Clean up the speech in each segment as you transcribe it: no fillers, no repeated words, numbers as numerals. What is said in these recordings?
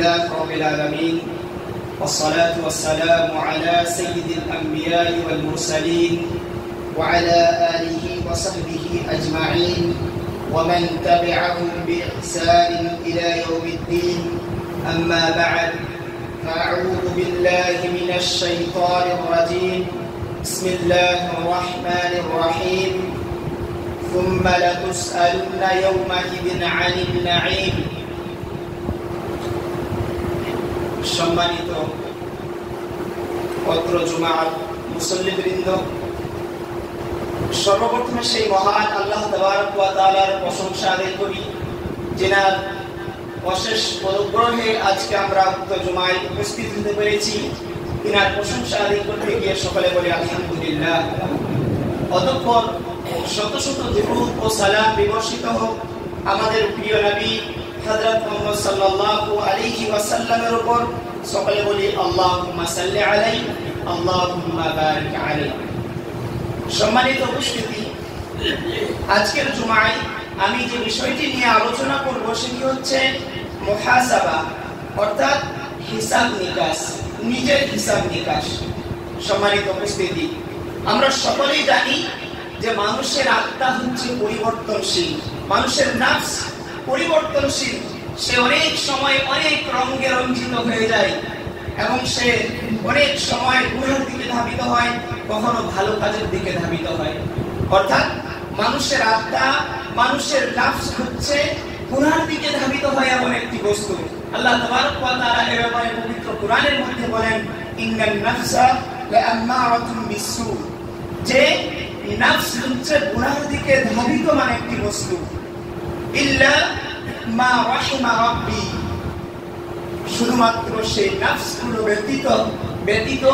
لله رب العالمين والصلاة والسلام على سيد الأنبياء والمرسلين وعلى آله وصحبه أجمعين ومن تبعهم بإحسان إلى يوم الدين أما بعد فأعوذ بالله من الشيطان الرجيم بسم الله الرحمن الرحيم ثم لتسألن يومئذ عن النعيم সম্মানিত পত্র জুমার মুসল্লিবৃন্দ, সর্বপ্রথমে সেই মহান আল্লাহ তাবারক ওয়া তাআলার প্রশংসা আদায় করি, যিনার অশেষ অনুগ্রহে আজকে আমরা উক্ত জুমায় উপস্থিত হতে পেরেছি। তিনার প্রশংসা আদায় করতে গিয়ে সকলে বলি আলহামদুলিল্লাহ। অতঃপর শত শত দুরূদ ও সালাম বিবর্ষিত হোক আমাদের প্রিয় নবী হযরত মুহাম্মদ সাল্লাল্লাহু আলাইহি ওয়াসাল্লামের উপর। সকলে বলি আল্লাহুম্মা সাল্লি আলাইহি আল্লাহুম্মা বারিক আলাইহি। সম্মানিত উপস্থিতি, আজকের জুমায় আমি যে বিষয়টি নিয়ে আলোচনা করব সেটি হচ্ছে মুহাসাবা, অর্থাৎ হিসাব নিকাশ, নিজের হিসাব নিকাশ। সম্মানিত উপস্থিতি, আমরা সকলেই জানি যে মানুষের আত্মা হচ্ছে পরিবর্তনশীল, মানুষের নফস পরিবর্তনশীল। সে অনেক সময় অনেক রঙে রঞ্জিত হয়ে যায় এবং সে অনেক সময় গুনাহের দিকে ধাবিত হয়, কখনো ভালো কাজের দিকে ধাবিত হয়। অর্থাৎ মানুষের আত্মা, মানুষের নফস হচ্ছে গুনাহের দিকে ধাবিত হয় এমন একটি বস্তু। আল্লাহ তাবারক ওয়া তাআলা এর ব্যাপারে পবিত্র কোরআনের মধ্যে বলেন, ইন্নান নাফসা লাআম্মারাতুম বিসসু, যে নফস হচ্ছে গুনাহের দিকে ধাবিত মানে একটি বস্তু। ইল্লা মা রাহিমা রাব্বি, শুধুমাত্র সেই নফসগুলো ব্যতীত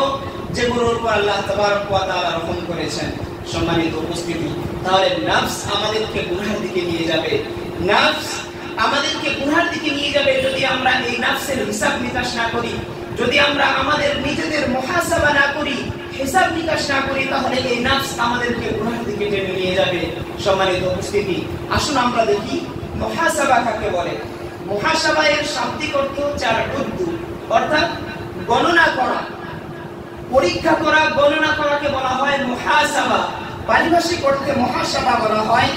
যেগুলোর উপর আল্লাহ তাবারক ওয়া তাআলা রহম করেছেন। সম্মানিত উপস্থিতি, তাহলে নফস আমাদেরকে গুনাহের দিকে নিয়ে যাবে, নফস আমাদেরকে গুনাহের দিকে নিয়ে যাবে যদি আমরা এই নফসের হিসাব নিকাশ না করি, যদি আমরা আমাদের নিজেদের মুহাসাবা না করি, হিসাব নিকাশ না করি, তাহলে এই নফস আমাদেরকে গুনাহের দিকে টেনে নিয়ে যাবে। সম্মানিত উপস্থিতি, আসুন আমরা দেখি মুহাসাবা কাকে বলে। মুহাসাবা এর শাব্দিক অর্থ হচ্ছে আল-উদ্দু, অর্থাৎ গণনা করা, পরীক্ষা করা, গণনা করাকে বলা হয় মুহাসাবা। পারিভাষিক অর্থে মুহাসাবা বলা হয়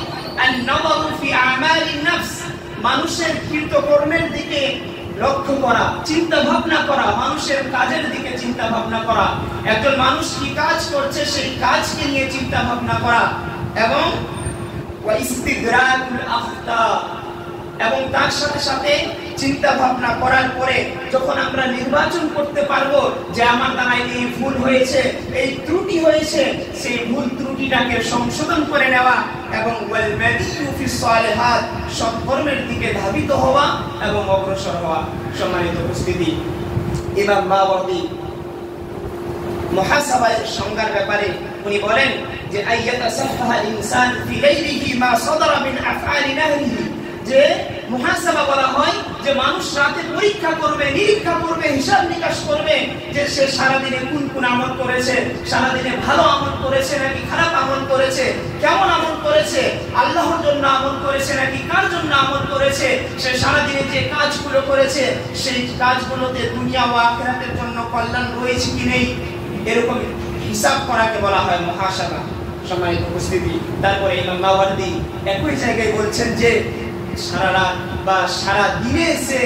আন-নাযারু ফি আমালিন নফস, মানুষের কৃতকর্মের দিকে লক্ষ্য করা, চিন্তা ভাবনা করা, মানুষের কাজের দিকে চিন্তা ভাবনা করা। একজন মানুষ কি কাজ করছে সেই কাজকে নিয়ে চিন্তা ভাবনা করা, এবং ওয়া ইস্তিদরাকুল আখতা, এবং তার সাথে সাথে চিন্তা ভাবনা করার পরে যখন আমরা নির্বাচন করতে পারবো যে আমার দ্বারা এই ভুল হয়েছে, এই ত্রুটি হয়েছে, সেই ভুল ত্রুটিটাকে সংশোধন করে নেওয়া, এবং ওয়াল মাদিউ ফিস সালিহাত, সৎকর্মের দিকে ধাবিত হওয়া এবং অগ্রসর হওয়া। সম্মানিত উপস্থিতি, ইমাম মাওয়ারদি মুহাসাবার সংজ্ঞার ব্যাপারে উনি বলেন যে আইয়াতাসাফাহা ইনসান ফি গায়রিহি মা সাদারা মিন আফআলি নাহরিহি, যে মুহাসাবা বলা হয় যে মানুষ রাতে পরীক্ষা করবে, নিরীক্ষা করবে, হিসাব নিকাশ করবে যে সে সারাদিনে কোন কোন আমল করেছে, সারাদিনে ভালো আমল করেছে নাকি খারাপ আমল করেছে, কেমন আমল করেছে, আল্লাহর জন্য আমল করেছে নাকি কার জন্য আমল করেছে, সে সারাদিনে যে কাজগুলো করেছে সেই কাজগুলোতে দুনিয়া ও আখিরাতের জন্য কল্যাণ রয়েছে কি নেই, এরকম হিসাব করাকে বলা হয় মুহাসাবা। সম্মানিত উপস্থিতি, তারপরে ইমাম মাওয়ারদি একই জায়গায় বলছেন যে সারা রাত বা সারা দিনে সে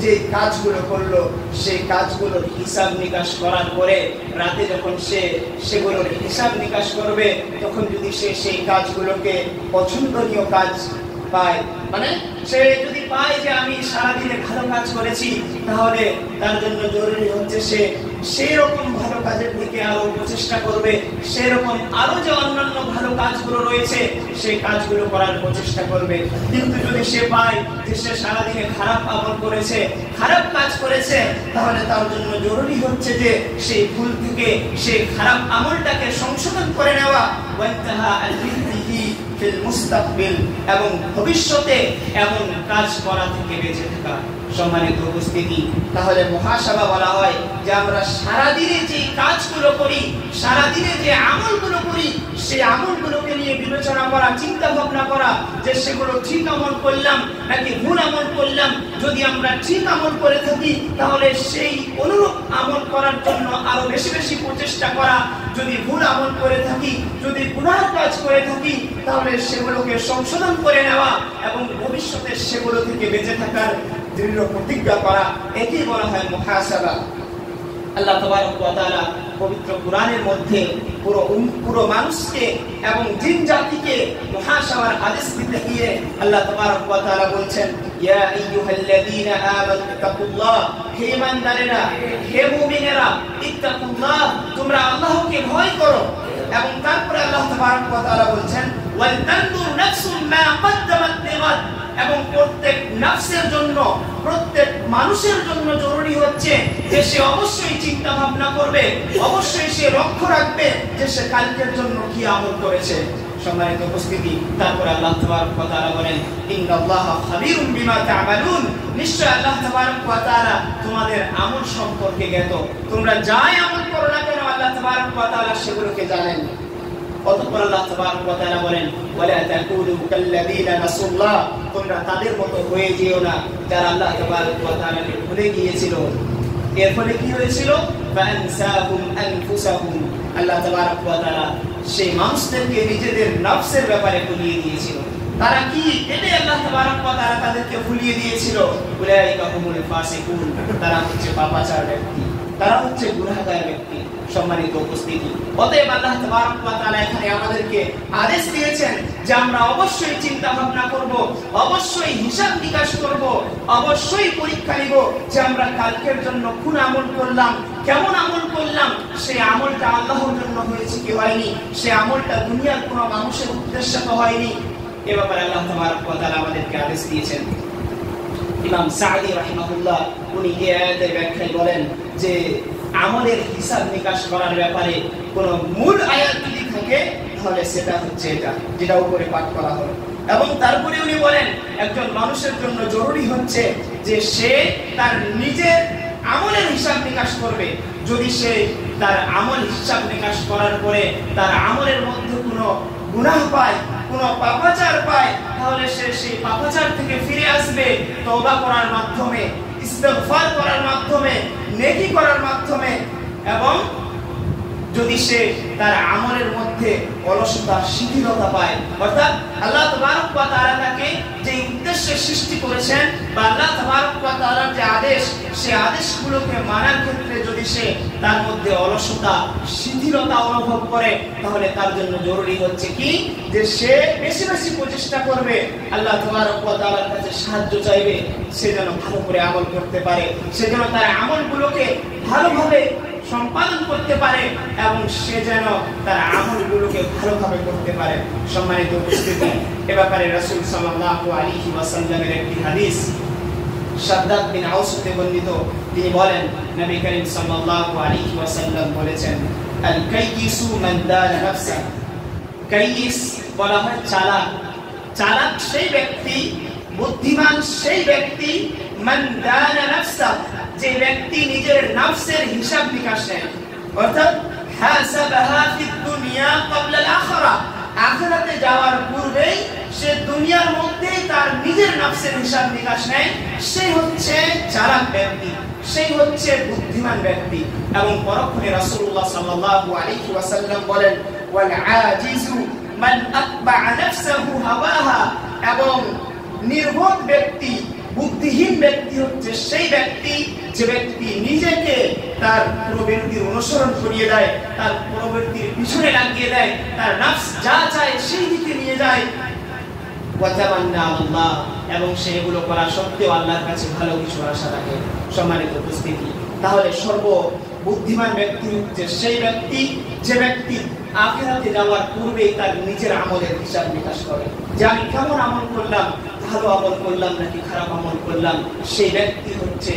যে কাজগুলো করলো সেই কাজগুলোর হিসাব নিকাশ করার পরে রাতে যখন সে সেগুলোর হিসাব নিকাশ করবে, তখন যদি সে সেই কাজগুলোকে পছন্দনীয় কাজ পায়, মানে সে যদি পায় যে আমি সারাদিনে ভালো কাজ করেছি, তাহলে তার জন্য জরুরি হচ্ছে সে সেই রকম ভালো কাজের দিকে আরো প্রচেষ্টা করবে, সেরকম আরো যে অন্যান্য ভালো কাজগুলো রয়েছে সেই কাজগুলো করার প্রচেষ্টা করবে। কিন্তু যদি সে পায় যে সে সারাদিনে খারাপ আমল করেছে, খারাপ কাজ করেছে, তাহলে তার জন্য জরুরি হচ্ছে যে সেই ভুল থেকে সেই খারাপ আমলটাকে সংশোধন করে নেওয়া, ওয়ান্তাহা আল-বিহি ফিল মুস্তাকবিল, এবং ভবিষ্যতে এমন কাজ করা থেকে বেঁচে থাকা। সম্মানিত উপস্থিতি, তাহলে মুহাসাবা বলা হয় যে আমরা সারাদিনে যে কাজগুলো করি, সারাদিনে যে আমলগুলো করি, সেই আমলগুলোকে নিয়ে বিবেচনা করা, চিন্তা ভাবনা করা যে সেগুলো ঠিক আমল করলাম নাকি ভুল আমল করলাম। যদি আমরা ঠিক আমল করে থাকি তাহলে সেই অনুরূপ আমল করার জন্য আরো বেশি বেশি প্রচেষ্টা করা, যদি ভুল আমল করে থাকি, যদি গুনাহের কাজ করে থাকি তাহলে সেগুলোকে সংশোধন করে নেওয়া এবং ভবিষ্যতে সেগুলো থেকে বেঁচে থাকার দৃঢ় প্রতিজ্ঞা করা, একেই বলা হয় মুহাসাবা। আল্লাহ তাবারক ওয়া তাআলা পবিত্র কোরআনের মধ্যে পুরো মানুষকে এবং জিন জাতিকে মুহাসাবার আদেশ দিতে গিয়ে আল্লাহ তাবারক ওয়া তাআলা বলছেন, ইয়া আইয়ুহাল্লাযীনা আমানু তাকুল্লাহ, হে ঈমানদারেরা, হে মুমিনেরা, ইত্তাকুল্লাহ, তোমরা আল্লাহকে ভয় করো। এবং তারপরে আল্লাহ তাবারক ওয়া তাআলা বলছেন, ওয়াল তানজুর নাফসুম মা কদ্দামাত লিগাদ, এবং প্রত্যেক নফসের জন্য, প্রত্যেক মানুষের জন্য জরুরি হচ্ছে যে সে অবশ্যই চিন্তা ভাবনা করবে, অবশ্যই সে লক্ষ্য রাখবে যে সে কালকের জন্য কি আমল করেছে। সম্মানিত উপস্থিতি, তারপরে আল্লাহ তাবারক ওয়া তাআলা বলেন, ইন্নাল্লাহা খাবীরুম বিমা তা'মালুন, নিশ্চয় আল্লাহ তাবারক ওয়া তাআলা তোমাদের আমল সম্পর্কে জ্ঞাত। তোমরা যাই আমল করো না কেন আল্লাহ তাবারক ওয়া তাআলা সেগুলোকে জানেন। অতঃপর আল্লাহ তাবারক ওয়া তাআলা বলেন, ওয়ালা তাকুলু কাল্লাযীনা নাসুল্লাহ, তোমরা তাদের মতো হয়ে যেও না যারা আল্লাহ তাবারক ওয়া তাআলাকে ভুলে গিয়েছিল। এর ফলে কি হয়েছিল? ফাআনসাহুম আনফুসাহুম, আল্লাহ তাবারক ওয়া তাআলা সেই মানুষদেরকে নিজেদের নফসের ব্যাপারে ভুলিয়ে দিয়েছিল। তারা কি? এটাই আল্লাহ তাবারক ওয়া তাআলা তাদেরকে ভুলিয়ে দিয়েছিল। উলাইকা হুমুল ফাসিকুন, তারা হচ্ছে পাপাচার ব্যক্তি, তারা হচ্ছে গুনাহগার ব্যক্তি। সম্মানিত উপস্থিতি, অতএব আল্লাহ তাবারক ওয়া তাআলা এখানে আমাদেরকে আদেশ দিয়েছেন যে আমরা অবশ্যই চিন্তা ভাবনা করব, অবশ্যই হিসাব নিকাশ করব, অবশ্যই পরীক্ষা নিব যে আমরা কালকের জন্য কোন আমল করলাম, কেমন আমল করলাম, সেই আমলটা আল্লাহর জন্য হয়েছে কি হয়নি, সেই আমলটা দুনিয়ার কোনো মানুষের উদ্দেশ্যে তো হয়নি। এ ব্যাপারে আল্লাহ তাবারক ওয়া তাআলা আমাদেরকে আদেশ দিয়েছেন। ইমাম সাঈদী রাহিমাহুল্লাহ উনি এই আয়াতের ব্যাখ্যায় বলেন যে আমলের হিসাব নিকাশ করার ব্যাপারে কোন মূল আয়াত যদি থাকে তাহলে সেটা হচ্ছে এটা, যেটা উপরে পাঠ করা হলো। এবং তারপরে উনি বলেন একজন মানুষের জন্য জরুরি হচ্ছে যে সে তার নিজের আমলের হিসাব নিকাশ করবে। যদি সে তার আমল হিসাব নিকাশ করার পরে তার আমলের মধ্যে কোনো গুনাহ পায়, কোনো পাপাচার পায়, তাহলে সে সেই পাপাচার থেকে ফিরে আসবে তওবা করার মাধ্যমে, ইস্তিগফার করার মাধ্যমে, নেকি করার মাধ্যমে। এবং যদি সে তার আমলের মধ্যে অলসতা, শিথিলতা পায়, অর্থাৎ আল্লাহ তাবারক ওয়া তাআলা তাকে যে উদ্দেশ্যে সৃষ্টি করেছেন বা আল্লাহ তাবারক ওয়া তাআলার যে আদেশ, সেই আদেশগুলোকে মানার ক্ষেত্রে যদি সে তার মধ্যে অলসতা, শিথিলতা অনুভব করে, তাহলে তার জন্য জরুরি হচ্ছে কি যে সে বেশি বেশি প্রচেষ্টা করবে, আল্লাহ তাবারক ওয়া তাআলার কাছে সাহায্য চাইবে, সে যেন ভালো করে আমল করতে পারে, সে যেন তার আমলগুলোকে ভালোভাবে সম্পাদন করতে পারে এবং সে যেন তার আমলগুলোকে ভালোভাবে করতে পারে। সম্মানিত উপস্থিতি, এ ব্যাপারে রাসূল সাল্লাল্লাহু আলাইহি ওয়াসাল্লামের একটি হাদিস শাদ্দাদ বিন আওস থেকে বর্ণিত। তিনি বলেন, নবী করিম সাল্লাল্লাহু আলাইহি ওয়াসাল্লাম বলেছেন, আল কাইয়িসু মান দানা নাফসা, কাইয়িস বলা হয় চালাক। চালাক সেই ব্যক্তি, বুদ্ধিমান সেই ব্যক্তি, মান দানা নাফসা, যে ব্যক্তি নিজের নফসের হিসাব নিকাশ নেয়, অর্থাৎ হাসাবাহা ফিদ দুনিয়া ক্বাবলা আল আখিরাহ, আখিরাতে যাওয়ার পূর্বেই সে দুনিয়ার মধ্যেই তার নিজের নফসের হিসাব নিকাশ নেয়, সেই হচ্ছে চালাক ব্যক্তি, সেই হচ্ছে বুদ্ধিমান ব্যক্তি। এবং পরক্ষণে রাসূলুল্লাহ সাল্লাল্লাহু আলাইহি ওয়াসাল্লাম বলেন, ওয়াল আজিজু মান আতবা নাফসাহু হাওয়াহা, এবং নির্বোধ ব্যক্তি, বুদ্ধিহীন ব্যক্তি হচ্ছে সেই ব্যক্তি যে ব্যক্তি নিজেকে তার প্রবৃত্তির অনুসরণ করিয়ে দেয়, তার প্রবৃত্তির পিছনে লাগিয়ে দেয়, তার নফস যা চায় সেই দিকে নিয়ে যায়, ওয়াতামান্না আল্লাহ, এবং সেগুলো করা সত্ত্বেও আল্লাহর কাছে ভালো কিছু আশা রাখে। সম্মানিত উপস্থিতি, তাহলে সর্ব বুদ্ধিমান ব্যক্তি হচ্ছে সেই ব্যক্তি যে ব্যক্তি আখিরাতে যাওয়ার পূর্বেই তার নিজের আমলের হিসাব নিকাশ করে, যে আমি কেমন আমল করলাম, ভালো আমল করলাম নাকি খারাপ আমল করলাম, সেই ব্যক্তি হচ্ছে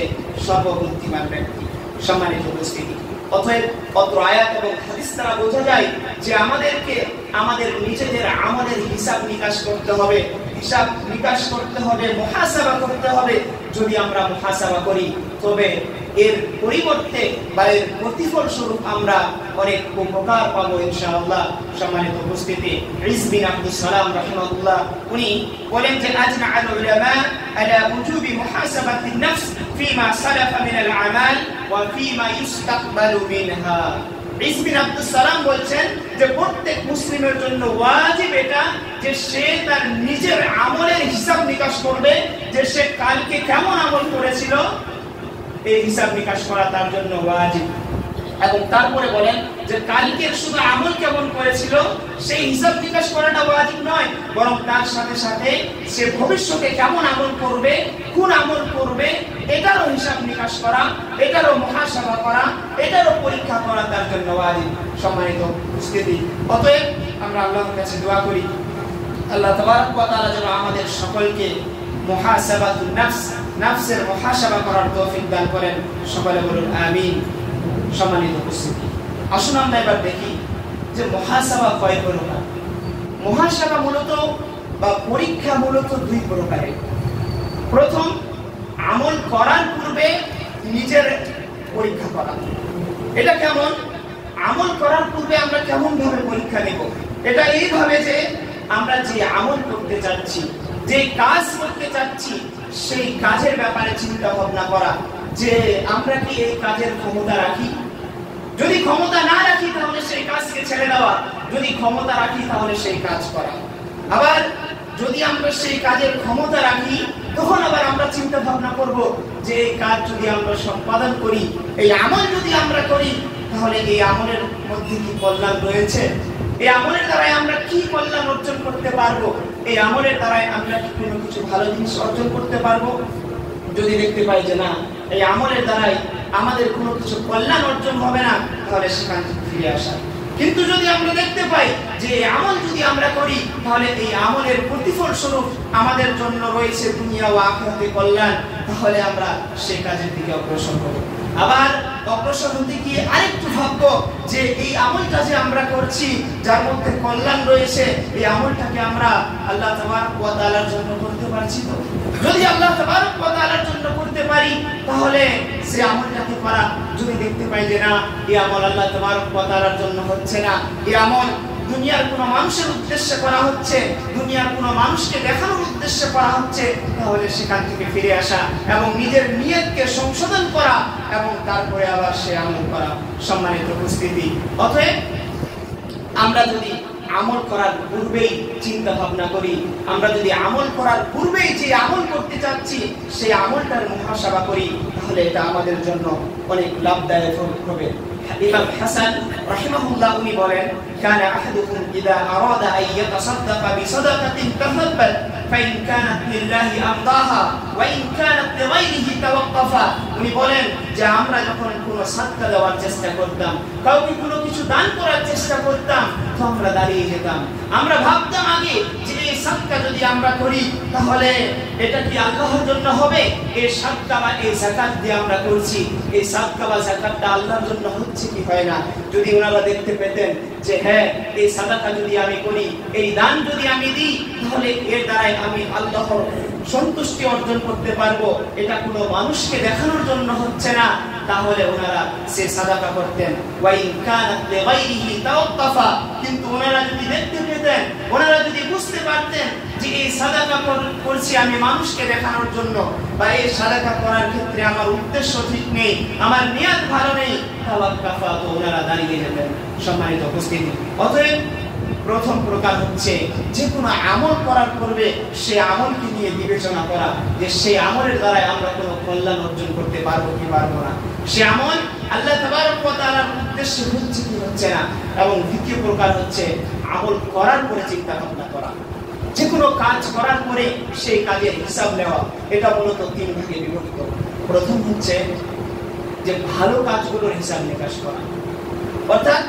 সর্ববুদ্ধিমান ব্যক্তি। সম্মানিত উপস্থিতি, অতএব অত্র আয়াত এবং হাদিস দ্বারা বোঝা যায় যে আমাদেরকে আমাদের নিজেদের আমলের হিসাব নিকাশ করতে হবে, হিসাব নিকাশ করতে হবে, মুহাসাবা করতে হবে। যদি আমরা মুহাসাবা করি তবে এর পরিবর্তে বা এর প্রতিফল স্বরূপ আমরা অনেক উপকার পাবো ইনশাআল্লাহ। সম্মানিত উপস্থিতি, ইস বিন আব্দুস সালাম রাহিমাহুল্লাহ উনি বলেন যে আজমা আল উলামা আলা উজুবি মুহাসাবাতিন নফস ফিমা সালাফা মিন আল আমাল ওয়া ফিমা ইস্তাকবালু মিনহা। ইস বিন আব্দুস সালাম বলছেন যে প্রত্যেক মুসলিমের জন্য ওয়াজিব এটা যে সে তার নিজের আমলের হিসাব নিকাশ করবে, যে সে কালকে কেমন আমল করেছিল এই হিসাব নিকাশ করা তার জন্য ওয়াজিব। এবং তারপরে বলেন যে কালকে শুধু আমল কেমন করেছিল সেই হিসাব নিকাশ করাটা ওয়াজিব নয়, বরং তার সাথে সাথে সে ভবিষ্যতে কেমন আমল করবে, কোন আমল করবে এটারও হিসাব নিকাশ করা, এটারও মুহাসাবা করা, এটারও পরীক্ষা করা তার জন্য ওয়াজিব। সম্মানিত উপস্থিতি, অতএব আমরা আল্লাহর কাছে দোয়া করি আল্লাহ তাবারক ওয়া তাআলা যেন আমাদের সকলকে মুহাসাবাতুন নফস, নফসের মুহাসাবা করার তৌফিক দান করেন। সকলে বলুন আমিন। সম্মানিত উপস্থিতি, আসুন আমরা এবার দেখি যে মুহাসাবা কয় প্রকার। মুহাসাবা মূলত বা পরীক্ষা মূলত দুই প্রকারের। প্রথম, আমল করার পূর্বে নিজের পরীক্ষা করা। এটা কেমন? আমল করার পূর্বে আমরা কেমন ভাবে পরীক্ষা নেব? এটা এইভাবে যে আমরা যে আমল করতে চাচ্ছি, যে কাজ করতে চাচ্ছি, সেই কাজের ব্যাপারে চিন্তা ভাবনা করা যে আমরা কি এই কাজের ক্ষমতা রাখি। যদি ক্ষমতা না রাখি তাহলে সেই কাজকে ছেড়ে দেওয়া, যদি ক্ষমতা রাখি তাহলে সেই কাজ করা। আবার যদি আমরা সেই কাজের ক্ষমতা রাখি তখন আবার আমরা চিন্তা ভাবনা করব যে এই কাজ যদি আমরা সম্পাদন করি, এই আমল যদি আমরা করি, তাহলে এই আমলের মধ্যে কি কল্যাণ রয়েছে, এই আমলের দ্বারাই আমরা কি কল্যাণ অর্জন করতে পারবো, এই আমলের দ্বারাই আমরা কি কোনো কিছু ভালো জিনিস অর্জন করতে পারবো। যদি দেখতে পাই যে না, এই আমলের দ্বারাই আমাদের কোনো কিছু কল্যাণ অর্জন হবে না, তাহলে সেখান থেকে ফিরে আসা। কিন্তু যদি আমরা দেখতে পাই যে এই আমল যদি আমরা করি তাহলে এই আমলের প্রতিফল স্বরূপ আমাদের জন্য রয়েছে দুনিয়া ও আখিরাতে কল্যাণ, তাহলে আমরা সেই কাজের দিকে অগ্রসর হব। আবার অগ্রসর হতে গিয়ে আরেকটু ভাববো যে এই আমলটা যে আমরা করছি যার মধ্যে কল্যাণ রয়েছে, এই আমলটাকে আমরা আল্লাহ তাবারক ওয়া তাআলার জন্য করতে পারছি তো? যদি আল্লাহ তাবারক ওয়া তাআলার জন্য করতে পারি তাহলে সে আমলটাকে করা। যদি দেখতে পাই যে না, এই আমল আল্লাহ তাবারক ওয়া তাআলার জন্য হচ্ছে না, এই আমল দুনিয়ার কোনো মানুষের উদ্দেশ্যে করা হচ্ছে, দুনিয়ার কোনো মানুষকে দেখানোর উদ্দেশ্যে করা হচ্ছে, তাহলে সেখান থেকে ফিরে আসা এবং নিজের নিয়তকে সংশোধন করা এবং তারপরে আবার সে আমল করা। সম্মানিত উপস্থিতি, অতএব আমরা যদি আমল করার পূর্বেই চিন্তা ভাবনা করি, আমরা যদি আমল করার পূর্বেই যে আমল করতে চাচ্ছি সেই আমলটার মুহাসাবা করি, তাহলে এটা আমাদের জন্য অনেক লাভদায়ক হবে। ইমাম হাসান রাহিমাহুল্লাহ উনি বলেন, কানা আহাদুকুম ইযা আরাদা আন ইয়াতাসাদদাকা বিসাদাকাতিন তাসাব্বাত ফাইন কানাত লিল্লাহি আমদাহা ওয়া ইন কানাত লিগাইরিহি তাওয়াক্কাফা। উনি বলেন যে আমরা যখন কোনো সাদকা দেওয়ার চেষ্টা করতাম, কাউকে কোনো কিছু দান করার চেষ্টা করতাম, তো আমরা দাঁড়িয়ে যেতাম। আমরা ভাবতাম আগে যে এই সাদকা যদি আমরা করি তাহলে এটা কি আল্লাহর জন্য হবে? এই সাদকা বা এই যাকাত দিয়ে আমরা করছি, এই সাদকা বা যাকাতটা আল্লাহর জন্য হচ্ছে কি হয় না। যদি ওনারা দেখতে পেতেন যে হ্যাঁ, এই সাদাকা যদি আমি করি, এই দান যদি আমি দিই, তাহলে এর দ্বারাই আমি আল্লাহর সন্তুষ্টি অর্জন করতে পারবো, এটা কোনো মানুষকে দেখানোর জন্য হচ্ছে না, তাহলে ওনারা সে সাদাকা করতেন। ওয়া ইন কানাত লিগাইরিহি তাওয়াক্কাফা। কিন্তু ওনারা যদি দেখতে পেতেন, ওনারা যদি বুঝতে পারতেন যে এই সাদাকা করছি আমি মানুষকে দেখানোর জন্য, বা এই সাদাকা করার ক্ষেত্রে আমার উদ্দেশ্য ঠিক নেই, আমার নিয়ত ভালো নেই, তাওয়াক্কাফা, তো ওনারা দাঁড়িয়ে যেতেন। সম্মানিত উপস্থিতি, অতএব প্রথম প্রকার হচ্ছে যে কোনো আমল করার পূর্বে সে আমলকে নিয়ে বিবেচনা করা যে সেই আমলের দ্বারা আমরা কোনো কল্যাণ অর্জন করতে পারবো কি পারবো না, সে আমল আল্লাহ তাবারক ওয়া তাআলার উদ্দেশ্যে হচ্ছে কি হচ্ছে না। এবং দ্বিতীয় প্রকার হচ্ছে আমল করার পরে চিন্তা ভাবনা করা, যে কোনো কাজ করার পরে সেই কাজের হিসাব নেওয়া। এটা মূলত তিন ভাগে বিভক্ত। প্রথম হচ্ছে যে ভালো কাজগুলোর হিসাব নিকাশ করা, অর্থাৎ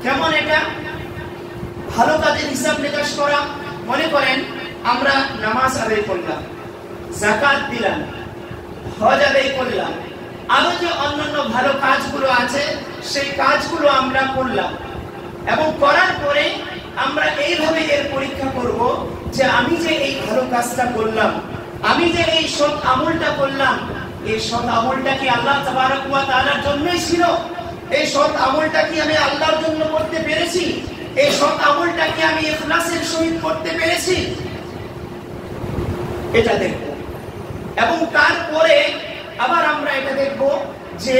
কেমন এটা ভালো কাজের হিসাব নিকাশ করা। মনে করেন আমরা নামাজ আদায় করলাম, যাকাত দিলাম, হজ আদায় করলাম, আরো যে অন্যান্য ভালো কাজগুলো আছে সেই কাজগুলো আমরা করলাম, এবং করার পরে আমরা এইভাবে এর পরীক্ষা করব যে আমি যে এই ভালো কাজটা করলাম, আমি যে এই সৎ আমলটা করলাম, এই সৎ আমলটা কি আল্লাহ তাবারক ওয়া তাআলার জন্যই ছিল? এই সৎ আমলটা কি আমি আল্লাহর জন্য করতে পেরেছি? এই সৎ আমলটা কি আমি ইখলাসের সহিত করতে পেরেছি? এটা দেখব। এবং তারপরে আবার আমরা এটা দেখব যে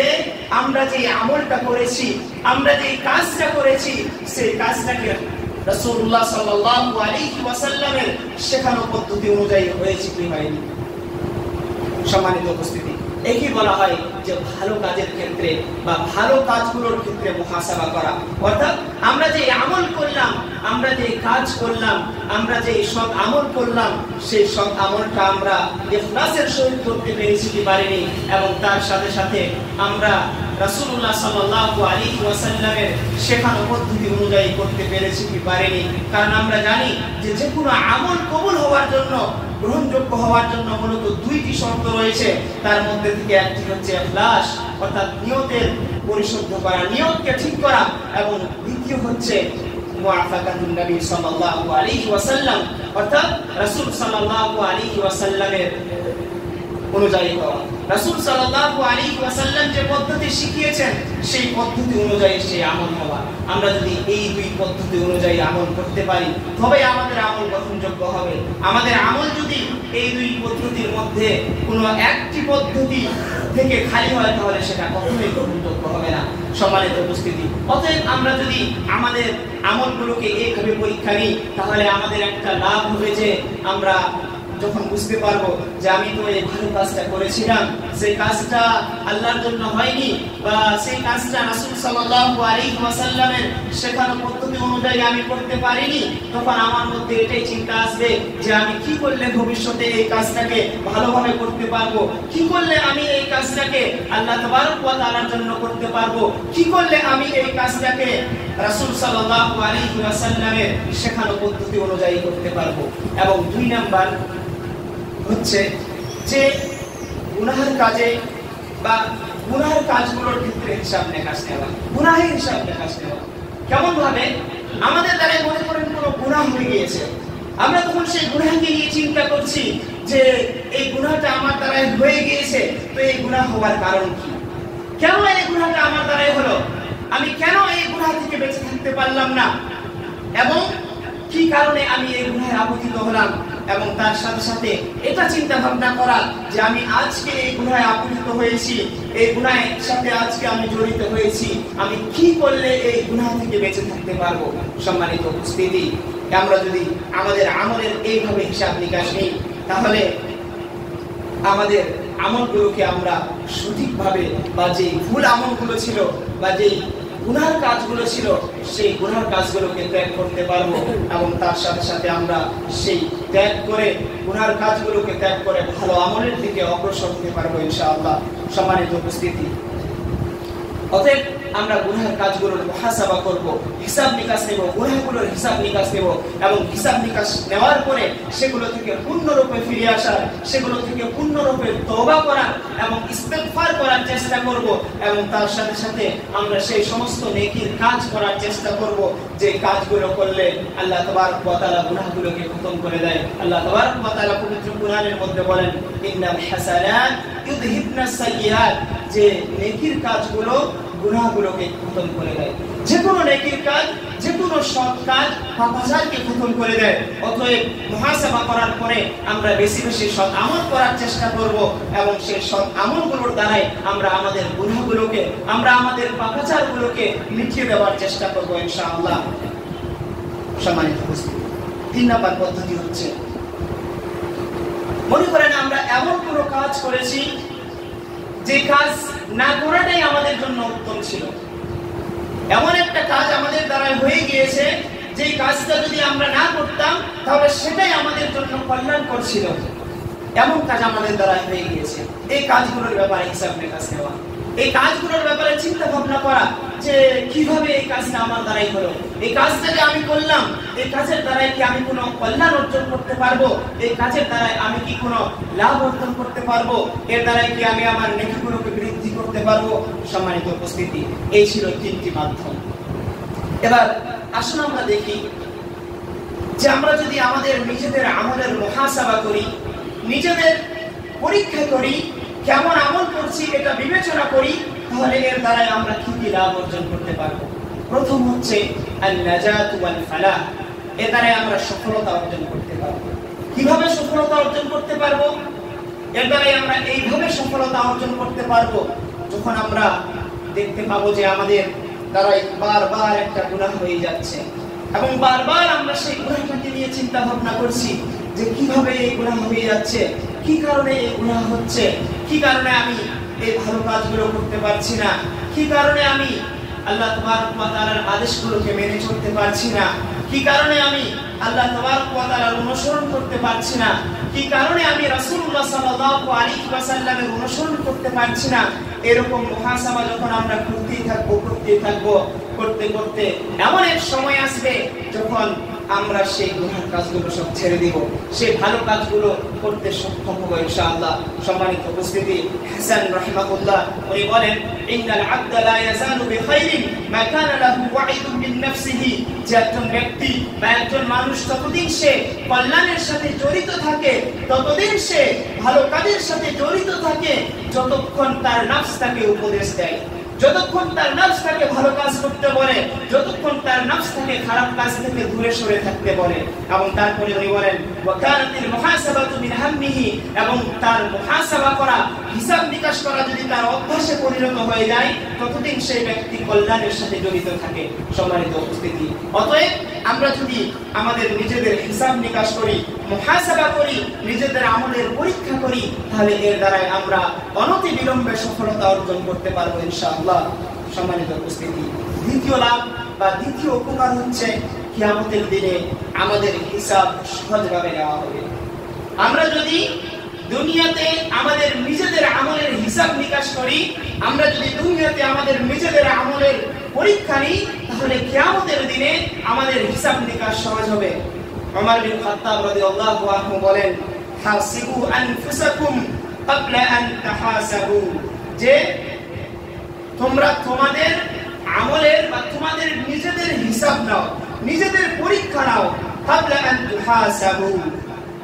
আমরা যে আমলটা করেছি, আমরা যে কাজটা করেছি, সেই কাজটাকে রাসূলুল্লাহ সাল্লাল্লাহু আলাইহি ওয়াসাল্লামের শেখানো পদ্ধতি অনুযায়ী হয়েছে কি হয়নি। সম্মানিত উপস্থিতি, একই বলা হয় যে ভালো কাজের ক্ষেত্রে বা ভালো কাজগুলোর ক্ষেত্রে মুহাসাবা করা। অর্থাৎ আমরা যে আমল করলাম, আমরা যে কাজ করলাম, আমরা যে সৎ আমল করলাম, সেই সৎ আমলটা আমরা ইখলাসের সহিত করতে পেরেছি কি পারিনি, এবং তার সাথে সাথে আমরা রাসূলুল্লাহ সাল্লাল্লাহু আলাইহি ওয়াসাল্লামের শেখানো পদ্ধতি অনুযায়ী করতে পেরেছি কি পারিনি। কারণ আমরা জানি যে যে কোনো আমল কবুল হওয়ার জন্য, গ্রহণযোগ্য হওয়ার জন্য মূলত দুইটি শর্ত রয়েছে। তার মধ্যে থেকে একটি হচ্ছে ইখলাস, অর্থাৎ নিয়তের পরিশুদ্ধ করা, নিয়তকে ঠিক করা, এবং দ্বিতীয় হচ্ছে মুআফাকাতুন নবী সাল্লাল্লাহু আলাইহি ওয়াসাল্লাম, অর্থাৎ রাসূল সাল্লাল্লাহু আলাইহি ওয়াসাল্লামের অনুযায়ী হওয়া। রাসূল সাল্লাল্লাহু আলাইহি ওয়াসাল্লাম যে পদ্ধতি শিখিয়েছেন, সেই পদ্ধতি অনুযায়ী সেই আমল হওয়া। আমরা যদি এই দুই পদ্ধতি অনুযায়ী আমল করতে পারি, তবে আমাদের আমল গ্রহণযোগ্য হবে। আমাদের আমল যদি এই দুই পদ্ধতির মধ্যে কোনো একটি পদ্ধতি থেকে খালি হয়, তাহলে সেটা কখনোই গ্রহণযোগ্য হবে না। সম্মানিত উপস্থিতি, অতএব আমরা যদি আমাদের আমলগুলোকে এইভাবে পরীক্ষা নিই, তাহলে আমাদের একটা লাভ হবে যে আমরা যখন বুঝতে পারবো যে আমি তো এই ভালো কাজটা করেছিলাম, সেই কাজটা আল্লাহর জন্য হয়নি, বা সেই কাজটা রাসূল সাল্লাল্লাহু আলাইহি ওয়াসাল্লামের শেখানো পদ্ধতি অনুযায়ী আমি করতে পারিনি, তখন আমার মধ্যে এটাই চিন্তা আসবে যে আমি কি করলে ভবিষ্যতে এই কাজটাকে ভালোভাবে করতে পারবো, কি করলে আমি এই কাজটাকে আল্লাহ তাবারক ওয়া তাআলার জন্য করতে পারবো, কি করলে আমি এই কাজটাকে রাসূল সাল্লাল্লাহু আলাইহি ওয়াসাল্লামের শেখানো পদ্ধতি অনুযায়ী করতে পারবো। এবং দুই নাম্বার হচ্ছে যে গুনাহের কাজে বা গুনাহের কাজগুলোর ক্ষেত্রে হিসাব নিকাশ নেওয়া, গুনাহের হিসাব নিকাশ নেওয়া। কেমন ভাবে? আমাদের দ্বারা মনে করেন কোনো গুনাহ হয়ে গিয়েছে, আমরা তখন সেই গুনাহকে নিয়ে চিন্তা করছি যে এই গুনাহটা আমার দ্বারা হয়ে গিয়েছে, তো এই গুনাহ হওয়ার কারণ কি? কেন এই গুনাহটা আমার দ্বারাই হলো? আমি কেন এই গুনাহ থেকে বেঁচে থাকতে পারলাম না? এবং কি কারণে আমি এই গুনাহে আপতিত হলাম? এবং তার সাথে সাথে এটা চিন্তা ভাবনা করা যে আমি আজকে এই গুনাহে আপতিত হয়েছি, এই গুনাহের সাথে আজকে আমি জড়িত হয়েছি, আমি কি করলে এই গুনাহ থেকে বেঁচে থাকতে পারবো। সম্মানিত উপস্থিতি, আমরা যদি আমাদের আমলের এইভাবে হিসাব নিকাশ নিই, তাহলে আমাদের আমলগুলোকে আমরা সঠিকভাবে, বা যে ভুল আমলগুলো ছিল বা যে গুনাহের কাজগুলো ছিল, সেই গুনাহের কাজগুলোকে ত্যাগ করতে পারবো, এবং তার সাথে সাথে আমরা সেই ত্যাগ করে, গুনাহের কাজগুলোকে ত্যাগ করে ভালো আমলের দিকে অগ্রসর হতে পারবো ইনশাআল্লাহ। সম্মানিত উপস্থিতি, অতএব আমরা গুনাহের কাজগুলোর মুহাসাবা করব, হিসাব নিকাশ নেব, গুনাহগুলোর হিসাব নিকাশ নেব, এবং হিসাব নিকাশ নেওয়ার পরে সেগুলো থেকে পূর্ণরূপে ফিরে আসার, সেগুলো থেকে পূর্ণরূপে তওবা করার এবং ইস্তেগফার করার চেষ্টা করব, এবং তার সাথে সাথে আমরা সেই সমস্ত নেকির কাজ করার চেষ্টা করব যে কাজগুলো করলে আল্লাহ তাবারক ওয়া তাআলা গুনাহগুলোকে খতম করে দেয়। আল্লাহ তাবারক ওয়া তাআলা পবিত্র কোরআনের মধ্যে বলেন, ইন্নাল হাসানাত ইউযহিবনাস সাইয়্যাত, যে নেকির কাজগুলো গুনাহগুলোকে খতম করে দেয়। যে কোনো নেকির কাজ, যে কোনো সৎ কাজ পাপাচারকে খতম করে দেয়। অতএব মুহাসাবা করার পরে আমরা বেশি বেশি সৎ আমল করার চেষ্টা করব, এবং সেই সৎ আমলগুলোর দ্বারাই আমরা আমাদের গুনাহগুলোকে, আমরা আমাদের পাপাচারগুলোকে মিটিয়ে দেওয়ার চেষ্টা করব ইনশাআল্লাহ। সম্মানিত উপস্থিতি, ৩ নম্বর পদ্ধতি হচ্ছে, মনে করেন আমরা এমন কোনো কাজ করেছি যে কাজ না করাটাই আমাদের জন্য উত্তম ছিল। এমন একটা কাজ আমাদের দ্বারা হয়ে গিয়েছে, যে কাজটা যদি আমরা না করতাম তাহলে সেটাই আমাদের জন্য কল্যাণকর ছিল। এমন কাজ আমাদের দ্বারা হয়ে গিয়েছে, এই কাজগুলোর ব্যাপারে হিসাব নিকাশ নেওয়া, এই কাজগুলোর ব্যাপারে চিন্তা ভাবনা করা যে কিভাবে এই কাজটা আমার দ্বারাই হলো, এই কাজটা যে আমি করলাম, এই কাজের দ্বারাই কি আমি কোনো কল্যাণ অর্জন করতে পারবো, এই কাজের দ্বারাই আমি কি কোনো লাভ অর্জন করতে পারবো, এর দ্বারাই কি আমি আমার নেকিগুলোকে বৃদ্ধি করতে পারবো। সম্মানিত উপস্থিতি, এই ছিল 3টি মাধ্যম। এবার আসুন আমরা দেখি যে আমরা যদি আমাদের নিজেদের আমলের মুহাসাবা করি, নিজেদের পরীক্ষা করি, কেমন আমল করছি এটা বিবেচনা করি, তাহলে এর দ্বারা আমরা কি কি লাভ অর্জন করতে পারবো। প্রথম হচ্ছে আন-নাজাত ওয়াল ফালাহ, এর দ্বারা আমরা সফলতা অর্জন করতে পারবো। কিভাবে সফলতা অর্জন করতে পারবো? এর দ্বারা আমরা এইভাবে সফলতা অর্জন করতে পারবো, যখন আমরা দেখতে পাবো যে আমাদের দ্বারা বারবার একটা গুনাহ হয়ে যাচ্ছে এবং বারবার আমরা সেই গুনাহটাকে নিয়ে চিন্তা ভাবনা করছি যে কিভাবে এই গুনাহ হয়ে যাচ্ছে, কি কারণে এই গুনাহ হচ্ছে, কি কারণে আমি এই ভালো কাজগুলো করতে পারছি না, কি কারণে আমি আল্লাহ তাবারক ওয়া তাআলার আদেশগুলোকে মেনে চলতে পারছি না, কি কারণে আমি আল্লাহ তাবারক ওয়া তাআলার অনুসরণ করতে পারছি না, কি কারণে আমি রাসূলুল্লাহ সাল্লাল্লাহু আলাইহি ওয়াসাল্লামের অনুসরণ করতে পারছি না। এরকম মুহাসাবা যখন আমরা করতে থাকবো করতে করতে এমন এক সময় আসবে যখন আমরা সেই গুনাহের কাজগুলো সব ছেড়ে দিব, সেই ভালো কাজগুলো করতে সক্ষম হব ইনশাআল্লাহ। সম্মানিত উপস্থিতি, হাসান রাহিমাহুল্লাহ উনি বলেন, ইন্নাল আবদা লা ইয়াজালু বিখাইরিন মা কানা লাহু ওয়াইদুন মিন নাফসিহি, যে একজন ব্যক্তি বা একজন মানুষ ততদিন সে কল্যাণের সাথে জড়িত থাকে, ততদিন সে ভালো কাজের সাথে জড়িত থাকে যতক্ষণ তার নফস তাকে উপদেশ দেয়, যতক্ষণ তার নফস তাকে ভালো কাজ করতে বলে, যতক্ষণ তার নফস তাকে খারাপ কাজ থেকে দূরে সরে থাকতে বলে। এবং তারপরে উনি বলেন, ওয়া কানাতিল মুহাসাবাতু মিন হাম্মিহি, এবং তার মুহাসাবা করা, হিসাব নিকাশ করা যদি তার অভ্যাসে পরিণত হয়ে যায়, ততদিন সেই ব্যক্তি কল্যাণের সাথে জড়িত থাকে। সম্মানিত উপস্থিতি, অতএব আমরা যদি আমাদের নিজেদের হিসাব নিকাশ করি, মুহাসাবা করি, নিজেদের আমলের পরীক্ষা করি, তাহলে এর দ্বারা আমরা অনতি বিলম্বে সফলতা অর্জন করতে পারবো ইনশাআল্লাহ। সম্মানিত উপস্থিতি, দ্বিতীয় লাভ বা দ্বিতীয় উপকার হচ্ছে কিয়ামতের দিনে আমাদের হিসাব সহজভাবে নেওয়া হবে। আমরা যদি দুনিয়াতে আমাদের নিজেদের আমলের হিসাব নিকাশ করি, আমরা যদি দুনিয়াতে আমাদের নিজেদের আমলের পরীক্ষা নিই, তাহলে কিয়ামতের দিনে আমাদের হিসাব নিকাশ সহজ হবে। ওমর বিন খাত্তাব রাদিয়াল্লাহু আনহু বলেন, হাসিবু আনফুসাকুম ক্বাবলা আন তাহাসাবু, যে তোমরা তোমাদের আমলের বা তোমাদের নিজেদের হিসাব নাও, নিজেদের পরীক্ষা নাও, ক্বাবলা আন তাহাসাবু,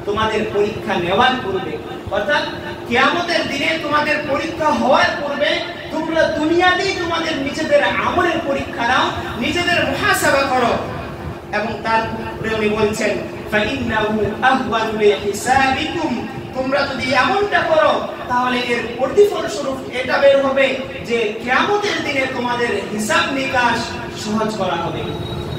তোমাদের পরীক্ষা নেওয়ার পূর্বে, অর্থাৎ কিয়ামতের দিনে তোমাদের পরীক্ষা হওয়ার পূর্বে তোমরা দুনিয়াতেই তোমাদের নিজেদের আমলের পরীক্ষা নাও, নিজেদের মুহাসাবা করো। এবং তারপরে উনি বলছেন, ফাইন্নাহু আহওয়ানু লিহিসাবিকুম, তোমরা যদি এমনটা করো তাহলে এর প্রতিফল স্বরূপ এটা বের হবে যে কিয়ামতের দিনে তোমাদের হিসাব নিকাশ সহজ করা হবে।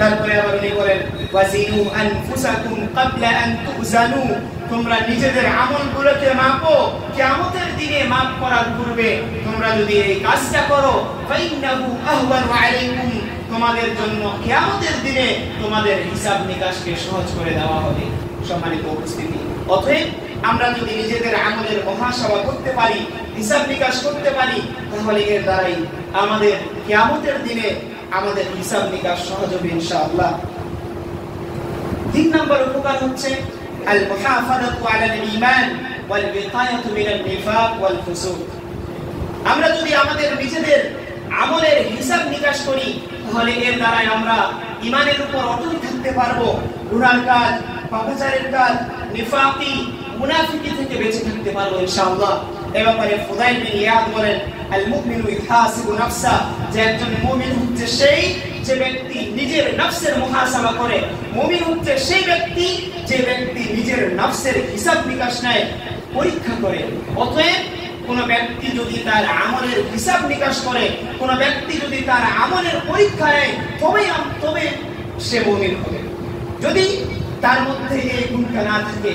তারপরে আবার উনি বলেন, ওয়াজিনু আনফুসাকুম ক্বাবলা আন তুজানু, তোমরা নিজেদের আমলগুলোকে মাপো, কিয়ামতের দিনে মাপ করার পূর্বে তোমরা যদি এই কাজটা করো, ফাইন্নাহু আহওয়ানু আলাইকুম, তোমাদের জন্য কিয়ামতের দিনে তোমাদের হিসাব নিকাশকে সহজ করে দেওয়া হবে। সম্মানিত উপস্থিতি, অতএব আমরা যদি নিজেদের আমলের মুহাসাবা করতে পারি, হিসাব নিকাশ করতে পারি, তাহলে এর দ্বারাই আমাদের কিয়ামতের দিনে আমাদের হিসাব নিকাশ সহজ হবে ইনশাআল্লাহ। 3 নম্বর উপকার হচ্ছে আল মুহাফাযাতু আলাল ঈমান ওয়াল বিকায়াতু মিনান নিফাক ওয়াল ফুসুক। আমরা যদি আমাদের নিজেদের আমলের হিসাব নিকাশ করি, তাহলে এর দ্বারাই আমরা ঈমানের উপর অটল থাকতে পারবো, গুনার কাজ, পাপাচারের কাজ, নিফাকি, মুনাফিকি থেকে বেঁচে থাকতে পারবো ইনশাআল্লাহ। এই ব্যাপারে ফুদাইল বিন ইয়াদ বলেন, আল মুমিনু ইহাসিবু নাফসা, যে একজন মুমিন হচ্ছে সেই যে ব্যক্তি নিজের নফসের মুহাসাবা করে। মুমিন হচ্ছে সেই ব্যক্তি যে ব্যক্তি নিজের নফসের হিসাব নিকাশ নেয়, পরীক্ষা করে। অতএব কোন ব্যক্তি যদি তার আমলের হিসাব নিকাশ করে, কোন ব্যক্তি যদি তার আমলের পরীক্ষা নেয়, তবে সে মুমিন হবে। যদি তার মধ্যে এই গুণটা না থাকে,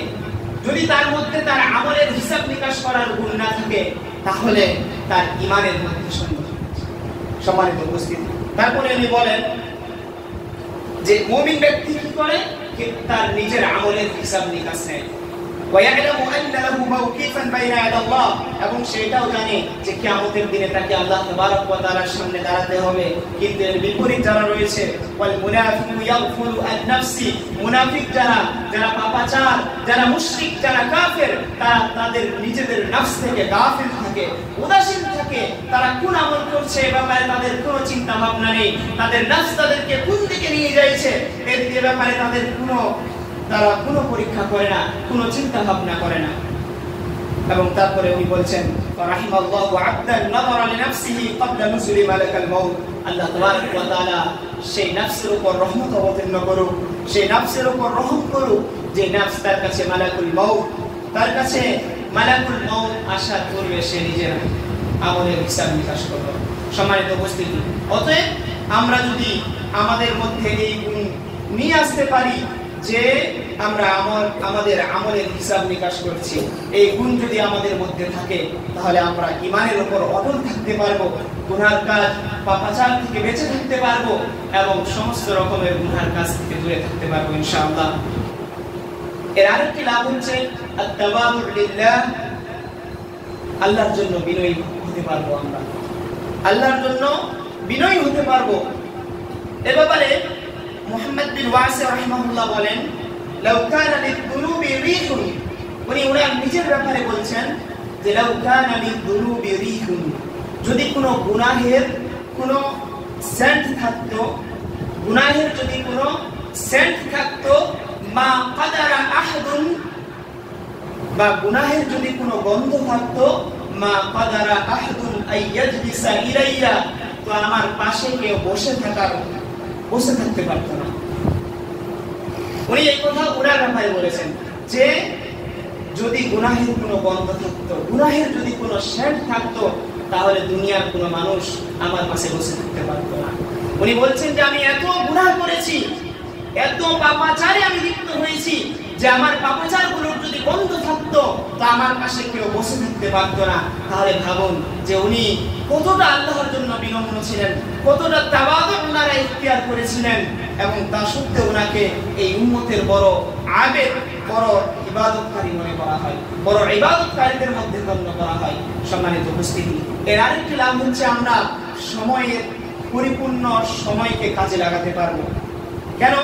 যদি তার মধ্যে তার আমলের হিসাব নিকাশ করার গুণ না থাকে, তাহলে তার ঈমানের মধ্যে সন্দেহ। সম্মানিত উপস্থিতি, তারপরে উনি বলেন যে মুমিন ব্যক্তি কি করে, তার নিজের আমলের হিসাব নিকাশ নেয়। ويعلم أن له موقفا بين يدي الله, এবং সেটাও জানে যে কিয়ামতের দিনে তাকে আল্লাহ তাবারক ওয়া তাআলার সামনে দাঁড়াতে হবে। কিন্তু এর বিপরীত যারা রয়েছে, ওয়াল মুনাফিকু ইয়াগফুলু আন নাফসি, মুনাফিক যারা পাপাচার, যারা মুশরিক, যারা কাফের, তারা তাদের নিজেদের নফস থেকে গাফিল থাকে, উদাসীন থাকে। তারা কোন আমল করছে এ ব্যাপারে তাদের কোনো চিন্তা ভাবনা নেই, তাদের নফস তাদেরকে কোন দিকে নিয়ে যাচ্ছে এর ব্যাপারে তাদের কোনো তারা কোনো পরীক্ষা করে না, কোনো চিন্তা ভাবনা করে না। এবং তারপরে উনি বলছেন রাহিমাল্লাহু আবদান নাযারা লিনাফসিহি ক্বাবলা নুজুলি মালাকাল মাউত। আল্লাহ তাবারক ওয়া তাআলা সেই নফসের উপর রহমত অবতীর্ণ করুক, সেই নফসের উপর রহম করুক যে নফস তার কাছে মালাকুল মাউত, তার কাছে মালাকুল মাউত আসার পূর্বে সে নিজের আমলের হিসাব নিকাশ করবে। সম্মানিত উপস্থিতি, অতএব আমরা যদি আমাদের মধ্যে এই গুণ নিয়ে আসতে পারি যে আমরা আমাদের আমলের হিসাব নিকাশ করছি, এই গুণ যদি আমাদের মধ্যে থাকে তাহলে আমরা ঈমানের উপর অটল থাকতে পারবো, গুনার কাজ পাপাচার থেকে বেঁচে থাকতে পারবো এবং সমস্ত রকমের গুনার কাজ থেকে দূরে থাকতে পারবো ইনশাআল্লাহ। এর আরেকটি লাভ হচ্ছে আত-তাওয়াবু লিল্লাহ, আল্লাহর জন্য বিনয়ী হতে পারবো, আমরা আল্লাহর জন্য বিনয়ী হতে পারবো। এ ব্যাপারে মুহাম্মদ বিন ওয়াসি রাহিমাহুল্লাহ বলেন লাউ কানা লিয-যুনুবি রিহুন, উনি ওনার নিজের ব্যাপারে বলছেন যে লাউ কানা লিয-যুনুবি রিহুন, যদি কোনো গুনাহের কোনো সেন্ট থাকতো, গুনাহের যদি কোনো সেন্ট থাকতো, মা কাদারা আহাদুন, বা গুনাহের যদি কোনো গন্ধ থাকতো, মা কাদারা আহাদুন আইয়াজলিসা ইলাইয়া, তো আমার পাশে কেউ বসে থাকতে পারতো না। উনি এই কথা ওনার ব্যাপারে বলেছেন যে যদি গুনাহের কোনো গন্ধ থাকতো, গুনাহের যদি কোনো সেন্ট থাকতো, তাহলে দুনিয়ার কোনো মানুষ আমার পাশে বসে থাকতে পারতো না। উনি বলছেন যে আমি এত গুনাহ করেছি, এত পাপাচারে আমি লিপ্ত হয়েছি যে আমার পাপাচারগুলোর যদি গন্ধ থাকতো তা আমার পাশে কেউ বসে থাকতে পারতো না। তাহলে ভাবুন যে উনি কতটা আল্লাহর জন্য বিনম্র ছিলেন, কতটা তাওয়াদু ওনারা ইখতিয়ার করেছিলেন, এবং তা সত্ত্বেও ওনাকে এই উম্মতের বড় আবেদ, বড় ইবাদতকারী মনে করা হয়, বড় ইবাদতকারীদের মধ্যে গণ্য করা হয়। সম্মানিত উপস্থিতি, এর আরেকটি লাভ হচ্ছে আমরা সময়ের পরিপূর্ণ সময়কে কাজে লাগাতে পারবো। কেন?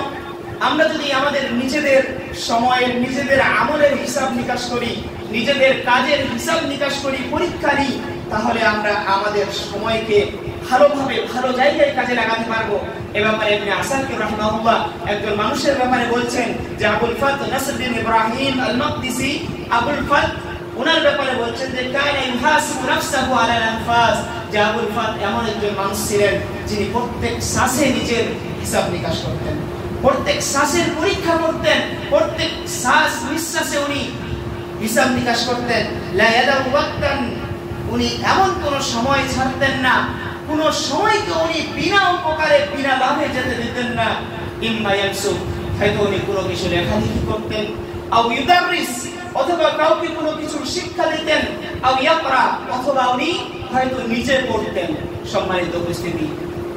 আমরা যদি আমাদের নিজেদের সময়ের, নিজেদের আমলের হিসাব নিকাশ করি, নিজেদের কাজের হিসাব নিকাশ করি, পরীক্ষা নিই, তাহলে আমরা আমাদের সময়কে ভালোভাবে ভালো জায়গায় কাজে লাগাতে পারবো। এ ব্যাপারে ইবনে আসাকির রাহিমাহুল্লাহ একজন মানুষের ব্যাপারে বলছেন যে আবুল ফাত নাসরুদ্দিন ইব্রাহিম আল-মাকদিসি, আবুল ফাত ওনার ব্যাপারে বলছেন যে কানা ইউহাসিবু নাফসাহু আলা আল-আনফাস, যে আবুল ফাত এমন একজন মানুষ ছিলেন যিনি প্রত্যেক শ্বাসে নিজের হিসাব নিকাশ করতেন, প্রত্যেক শ্বাসের পরীক্ষা করতেন, প্রত্যেক শ্বাস নিঃশ্বাসে উনি হিসাব নিকাশ করতেন। লা ইয়াদাউ ওয়াক্তান, উনি এমন কোন সময় ছাড়তেন না, কোন সময়কে উনি বিনা উপকারে বিনা লাভে যেতে দিতেন না। ইম্মা ইয়ানসু, হয়তো উনি কোনো কিছু লেখালেখি করতেন, আও ইউদারিস, অথবা কাউকে কোনো কিছু শিক্ষা দিতেন, আও ইয়াকরা, অথবা উনি হয়তো নিজে পড়তেন। সম্মানিত উপস্থিতি,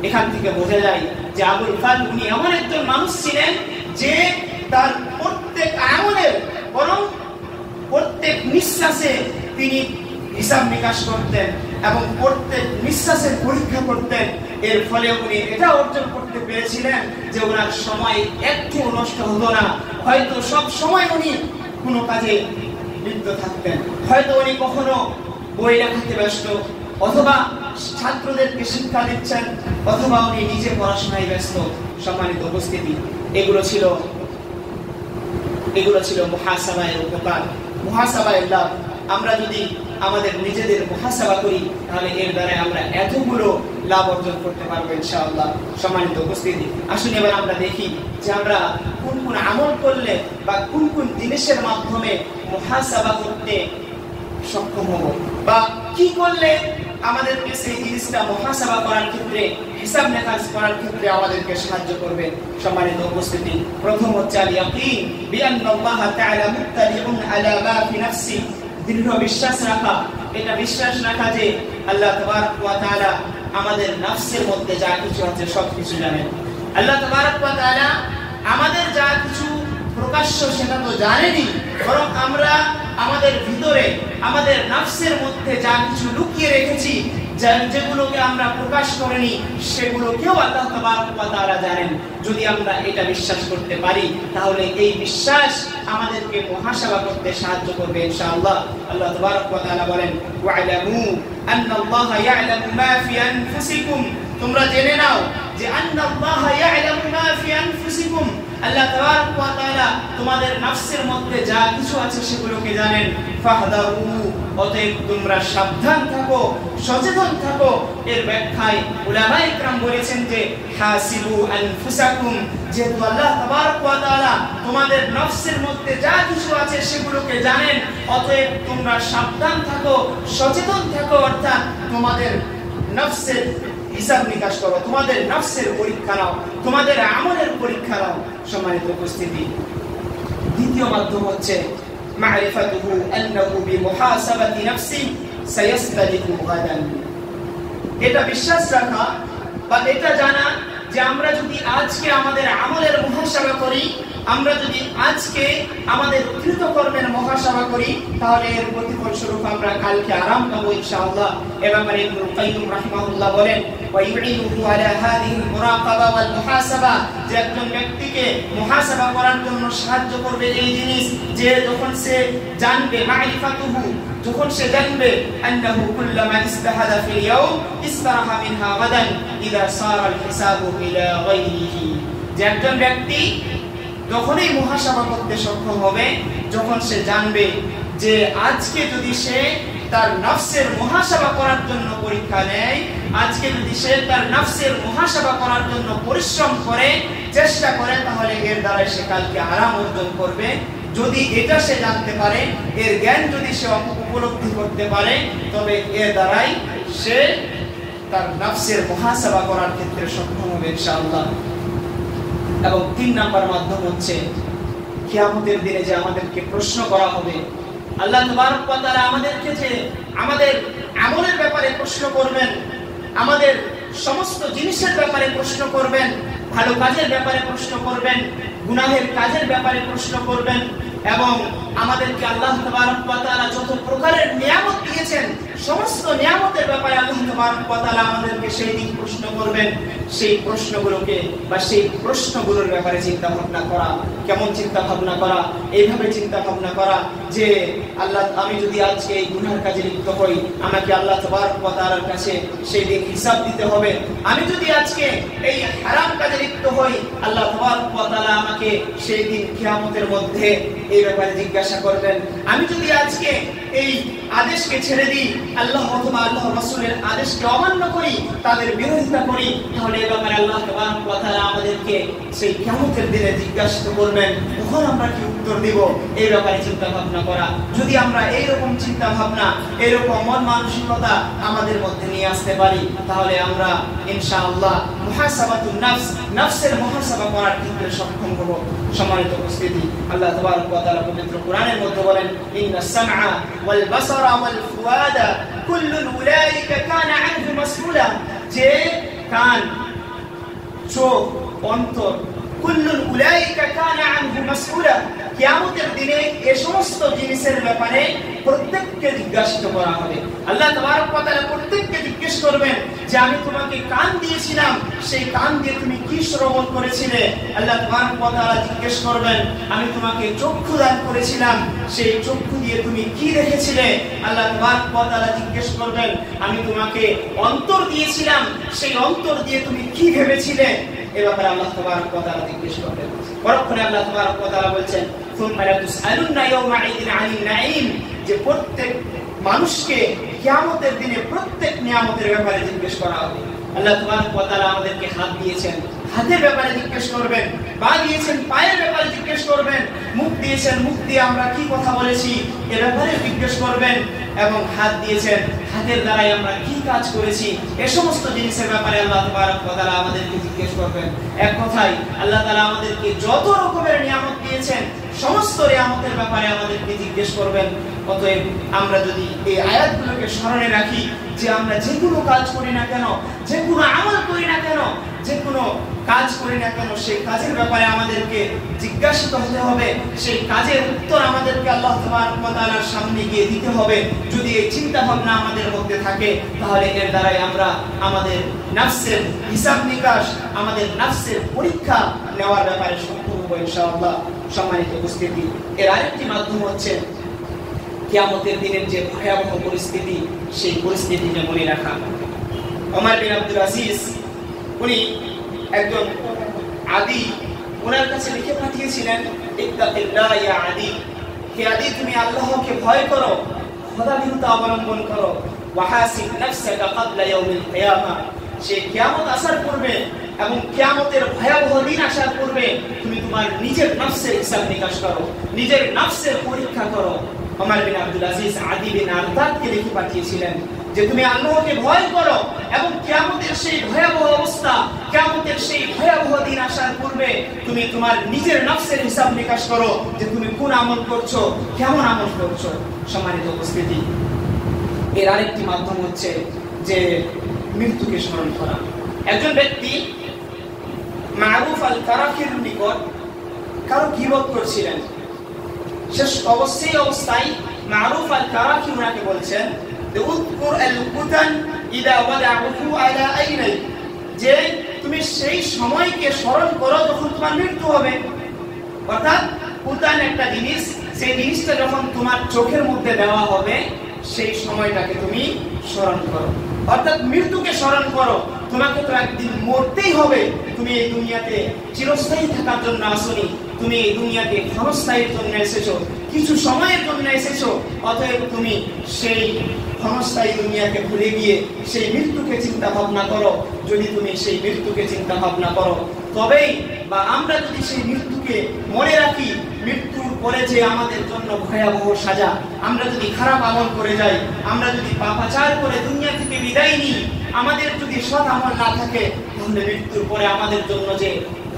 এখান থেকে বোঝা যায় যে আবুল ফাত উনি এমন একজন মানুষ ছিলেন যে তার প্রত্যেক আমলের, বরং প্রত্যেক নিঃশ্বাসে তিনি হিসাব নিকাশ করতেন এবং প্রত্যেক নিঃশ্বাসের পরীক্ষা করতেন। এর ফলে উনি এটা অর্জন করতে পেরেছিলেন যে ওনার সময় একটু নষ্ট হতো না। হয়তো সব সময় উনি কোনো কাজে লিপ্ত থাকতেন, হয়তো উনি কখনো বই লেখাতে ব্যস্ত, অথবা ছাত্রদেরকে শিক্ষা দিচ্ছেন, অথবা উনি নিজে পড়াশোনায় ব্যস্ত। সম্মানিত উপস্থিতি, এগুলো ছিল মুহাসাবায়ের উপকার, মুহাসাবায়ের লাভ। আমরা যদি আমাদের নিজেদের মুহাসাবা করি তাহলে এর দ্বারা আমরা এতগুলো লাভ অর্জন করতে পারবো ইনশাআল্লাহ। সম্মানিত উপস্থিতি, আসুন এবার আমরা দেখি যে আমরা কোন কোন আমল করলে বা কোন কোন জিনিসের মাধ্যমে মুহাসাবা করতে সক্ষম হব, বা কি করলে আমাদেরকে সেই জিনিসটা মুহাসাবা করার ক্ষেত্রে, হিসাব নিকাশ করার ক্ষেত্রে আমাদেরকে সাহায্য করবে। সম্মানিত উপস্থিতি, প্রথম হচ্ছে আল ইয়াকিন বিআন্নাল্লাহ তাআলা মুত্তালিউন আলা মা ফি নাফসি, দৃঢ় বিশ্বাস রাখা। এটা বিশ্বাস রাখা যে আল্লাহ তাবারক ওয়া তাআলা আমাদের নফসের মধ্যে যা কিছু আছে সব কিছু জানেন। আল্লাহ তাবারক ওয়া তাআলা আমাদের যা কিছু প্রকাশ্য সেটা তো জানেনই, বরং আমরা আমাদের ভিতরে, আমাদের নফসের মধ্যে যা কিছু লুকিয়ে রেখেছি, যেগুলোকে আমরা প্রকাশ করিনি, সেগুলোকেও আল্লাহ তাবারক ওয়া তাআলা জানেন। যদি আমরা এটা বিশ্বাস করতে পারি তাহলে এই বিশ্বাস আমাদেরকে মুহাসাবা করতে সাহায্য করবে ইনশাআল্লাহ। আল্লাহ তাবারক ওয়া তাআলা বলেন ওয়া'লামু আন্নাল্লাহা ইয়া'লামু মা ফি আনফুসিকুম, তোমরা জেনে নাও যে আন্নাল্লাহা ইয়া'লামু মা ফি আনফুসিকুম, আল্লাহ তাবারক ওয়া তাআলা তোমাদের নফসের মধ্যে যা কিছু আছে সেগুলোকে জানেন। ফাহদারু, অতএব তোমরা সাবধান থাকো, সচেতন থাকো। এর ব্যাখ্যায় উলামায়ে ইকরাম বলেছেন যে হাসিবু আনফুসাকুম, যেহেতু আল্লাহ তাবারক ওয়া তাআলা তোমাদের নফসের মধ্যে যা কিছু আছে সেগুলোকে জানেন, অতএব তোমরা সাবধান থাকো, সচেতন থাকো। অর্থাৎ তোমাদের নফসের হিসাব নিকাশ করো, তোমাদের নফসের পরীক্ষা নাও, তোমাদের আমলের পরীক্ষা নাও। সম্মানিত উপস্থিতি, দ্বিতীয় মাধ্যম হচ্ছে মারিফাতুহু আন্নাহু বিমুহাসাবাতি নাফসি সায়াস্তালিকু গাদান। এটা বিশ্বাস রাখা বা এটা জানা যে আমরা যদি আজকে আমাদের আমলের মুহাসাবা করি, আমরা যদি আজকে আমাদের কৃতকর্মের মুহাসাবা করি, তাহলে এর প্রতিফল স্বরূপ আমরা কালকে আরাম পাবো ইনশাআল্লাহ। এ ব্যাপারে ইবনুল কাইয়্যিম রাহিমাহুল্লাহ বলেন, ওয়া ইউইনুহু আলা হাযিহিল মুরাকাবা ওয়াল মুহাসাবা, যে একজন ব্যক্তিকে মুহাসাবা করার জন্য সাহায্য করবে এই জিনিস যে যখন সে জানবে, মারিফাতুহু, যখন সে জানবে আন্নাহু কুল্লামা ইস্তাহাদা ফিল ইয়াউম ইস্তারাহা মিনহা গাদান ইযা সারা আল হিসাবু ইলা গায়রিহি। যে একজন ব্যক্তি যখনই মুহাসাবা করতে সক্ষম হবে, যখন সে জানবে যে আজকে যদি সে তার নফসের মুহাসাবা করার জন্য পরীক্ষা নেয়, আজকে যদি সে তার নফসের মুহাসাবা করার জন্য পরিশ্রম করে, চেষ্টা করে, তাহলে এর দ্বারা সে কালকে আরাম অর্জন করবে। যদি এটা সে জানতে পারে, এর জ্ঞান যদি সে উপলব্ধি করতে পারে, তবে এর দ্বারাই সে তার নফসের মুহাসাবা করার ক্ষেত্রে সক্ষম হবে ইনশাআল্লাহ। এবং 3 নাম্বার মাধ্যম হচ্ছে কিয়ামতের দিনে যে আমাদেরকে প্রশ্ন করা হবে। আল্লাহ তাবারক ওয়া তাআলা আমাদেরকে যে আমাদের আমলের ব্যাপারে প্রশ্ন করবেন, আমাদের সমস্ত জিনিসের ব্যাপারে প্রশ্ন করবেন, ভালো কাজের ব্যাপারে প্রশ্ন করবেন, গুনাহের কাজের ব্যাপারে প্রশ্ন করবেন, এবং আমাদেরকে আল্লাহ তাবারক ওয়া তাআলা যত প্রকারের নিয়ামত দিয়েছেন সমস্ত নিয়ামতের ব্যাপারে আল্লাহ তাবারক ওয়া তাআলা আমাদেরকে সেই দিন প্রশ্ন করবেন। সেই প্রশ্নগুলোকে বা সেই প্রশ্নগুলোর ব্যাপারে চিন্তা ভাবনা করা। কেমন চিন্তা ভাবনা করা? এইভাবে চিন্তা ভাবনা করা যে আল্লাহ, আমি যদি আজকে এই গুনাহের কাজে লিপ্ত হই, আমাকে আল্লাহ তাবারক ওয়া তাআলার কাছে সেই দিন হিসাব দিতে হবে। আমি যদি আজকে এই হারাম কাজে লিপ্ত হই, আল্লাহ তাবারক ওয়া তাআলা আমাকে সেই দিন কিয়ামতের মধ্যে এই ব্যাপারে জিজ্ঞাসা করবেন। আমি যদি আজকে এই আদেশকে ছেড়ে দিই, আল্লাহ অথবা আল্লাহ রাসূলের আদেশকে অমান্য করি, তাদের বিরোধিতা করি, তাহলে এই ব্যাপারে আল্লাহ তাবারক ওয়া তাআলা আমাদেরকে সেই কিয়ামতের দিনে জিজ্ঞাসা করবেন। তখন আমরা কি উত্তর দিব? এই ব্যাপারে চিন্তা ভাবনা করা। যদি আমরা এইরকম চিন্তা ভাবনা, এইরকম মন মানসিকতা আমাদের মধ্যে নিয়ে আসতে পারি, তাহলে আমরা ইনশাআল্লাহ মুহাসাবাতুন নফস, নফসের মুহাসাবা করার ক্ষেত্রে সক্ষম হব। সম্মানিত উপস্থিতি, আল্লাহ তাবারক ওয়া তাআলা পবিত্র কোরআনের মধ্যে বলেন, ইন্নাস সামআ ওয়াল বাসারা ওয়াল ফুয়াদা কুল্লুন উলাইকা কানা আনহু মাসউলা। যে কান, চোখ, অন্তর, কুল্লুন উলাইকা কানা আনহু মাসউলা, কিয়ামতের দিনে এই সমস্ত জিনিসের ব্যাপারে প্রত্যেককে জিজ্ঞাসিত করা হবে। আল্লাহ তাবারক ওয়া তাআলা প্রত্যেককে জিজ্ঞেস করবেন যে আমি তোমাকে কান দিয়েছিলাম, সেই কান দিয়ে তুমি কি শ্রবণ করেছিলে? আল্লাহ তাবারক ওয়া তাআলা জিজ্ঞেস করবেন আমি তোমাকে চক্ষু দান করেছিলাম, সেই চক্ষু দিয়ে তুমি কি দেখেছিলে? আল্লাহ তাবারক ওয়া তাআলা জিজ্ঞেস করবেন আমি তোমাকে অন্তর দিয়েছিলাম, সেই অন্তর দিয়ে তুমি কি ভেবেছিলে? এ ব্যাপারে আল্লাহ তাবারক ওয়া তাআলা জিজ্ঞেস করবেন। পরক্ষণে আল্লাহ তাবারক ওয়া তাআলা বলছেন, সুম্মা লাতুসআলুন্না ইয়াওমাইযিন আনিন নাঈম, যে প্রত্যেক মানুষকে কিয়ামতের দিনে প্রত্যেক নিয়ামতের ব্যাপারে জিজ্ঞেস করা হবে। আল্লাহ তাবারক ওয়া তাআলা আমাদেরকে হাত দিয়েছেন, হাতের ব্যাপারে জিজ্ঞেস করবেন। পা দিয়েছেন, পায়ের ব্যাপারে জিজ্ঞেস করবেন। মুখ দিয়েছেন, মুখ দিয়ে আমরা কি কথা বলেছি এ ব্যাপারে জিজ্ঞেস করবেন। এবং হাত দিয়েছেন, হাতের দ্বারাই আমরা কি কাজ করেছি, এই সমস্ত জিনিসের ব্যাপারে আল্লাহ তাবারক ওয়া তাআলা আমাদেরকে জিজ্ঞেস করবেন। এক কথায় আল্লাহ তাআলা আমাদেরকে যত রকমের নিয়ামত দিয়েছেন সমস্ত নিয়ামতের ব্যাপারে আমাদেরকে জিজ্ঞেস করবেন। অতএব আমরা যদি এই আয়াতগুলোকে স্মরণে রাখি যে আমরা যে কোনো কাজ করি না কেন, যে কোনো আমল করি না কেন, যে কোনো কাজ করি না কেন, সেই কাজের ব্যাপারে আমাদেরকে জিজ্ঞাসিত হতে হবে। সেই কাজের উত্তর আমাদেরকে আল্লাহ তাবারক ওয়া তাআলার সামনে গিয়ে দিতে হবে। যদি এই চিন্তা ভাবনা আমাদের মধ্যে থাকে, তাহলে এর দ্বারাই আমরা আমাদের নফসের হিসাব নিকাশ, আমাদের নফসের পরীক্ষা নেওয়ার ব্যাপারে সক্ষম হব ইনশাআল্লাহ। সম্মানিত উপস্থিতি, এর আরেকটি মাধ্যম হচ্ছে কিয়ামতের দিনের যে ভয়াবহ পরিস্থিতি, সেই পরিস্থিতিকে মনে রাখা। ওমর বিন আব্দুল আজিজ উনি একজন আদি ওনার কাছে লিখে পাঠিয়েছিলেন, ইত্তাকিল্লাহ ইয়া আদি, হে আদি তুমি আল্লাহকে ভয় করো, খোদাভীরুতা অবলম্বন করো, ওয়াহাসিব নাফসাকা ক্বাবলা ইয়াউমিল কিয়ামা, সে কিয়ামত আসার পূর্বে এবং কিয়ামতের ভয়াবহ দিন আসার পূর্বে তুমি তোমার নিজের নফসের হিসাব নিকাশ করো, নিজের নফসের পরীক্ষা করো। ওমর বিন আব্দুল আজিজ আদি বিন আরতাদকে লিখে পাঠিয়েছিলেন যে তুমি আল্লাহকে ভয় করো এবং কিয়ামতের সেই ভয়াবহ অবস্থা, কিয়ামতের সেই ভয়াবহ দিন আসার পূর্বে তুমি তোমার নিজের নফসের হিসাব নিকাশ করো যে তুমি কোন আমল করছো, কেমন আমল করছো। সম্মানিত উপস্থিতি, এর আরেকটি মাধ্যম হচ্ছে যে মৃত্যুকে স্মরণ করা। একজন ব্যক্তি মারুফ আল কারাখির নিকট কারো গীবত করছিলেন, শেষ অবস্থায় মারুফ আল কারাখি ওনাকে বলছেন যে উযকুর আল কুতান ইদা ওয়াদাউহু আলা আইনাই, যে তুমি সেই সময়কে স্মরণ করো যখন তোমার মৃত্যু হবে। অর্থাৎ কুতান একটা জিনিস, সেই জিনিসটা যখন তোমার চোখের মধ্যে দেওয়া হবে সেই সময়টাকে তুমি স্মরণ করো। অর্থাৎ মৃত্যুকে স্মরণ করো, তোমাকে তো একদিন মরতেই হবে, তুমি এই দুনিয়াতে চিরস্থায়ী থাকার জন্য আসোনি, তুমি এই দুনিয়াতে ক্ষণস্থায়ীর জন্য এসেছো, কিছু সময়ের জন্য এসেছো। অতএব তুমি সেই ক্ষণস্থায়ী দুনিয়াকে ভুলে গিয়ে সেই মৃত্যুকে চিন্তা ভাবনা করো। যদি তুমি সেই মৃত্যুকে চিন্তা ভাবনা করো তবেই, বা আমরা যদি সেই মৃত্যুকে মনে রাখি, মৃত্যুর পরে যে আমাদের জন্য ভয়াবহ সাজা, আমরা যদি খারাপ আমল করে যাই, আমরা যদি পাপাচার করে দুনিয়া থেকে বিদায় নিই, আমাদের যদি সৎ আমল না থাকে, তাহলে মৃত্যুর পরে আমাদের জন্য যে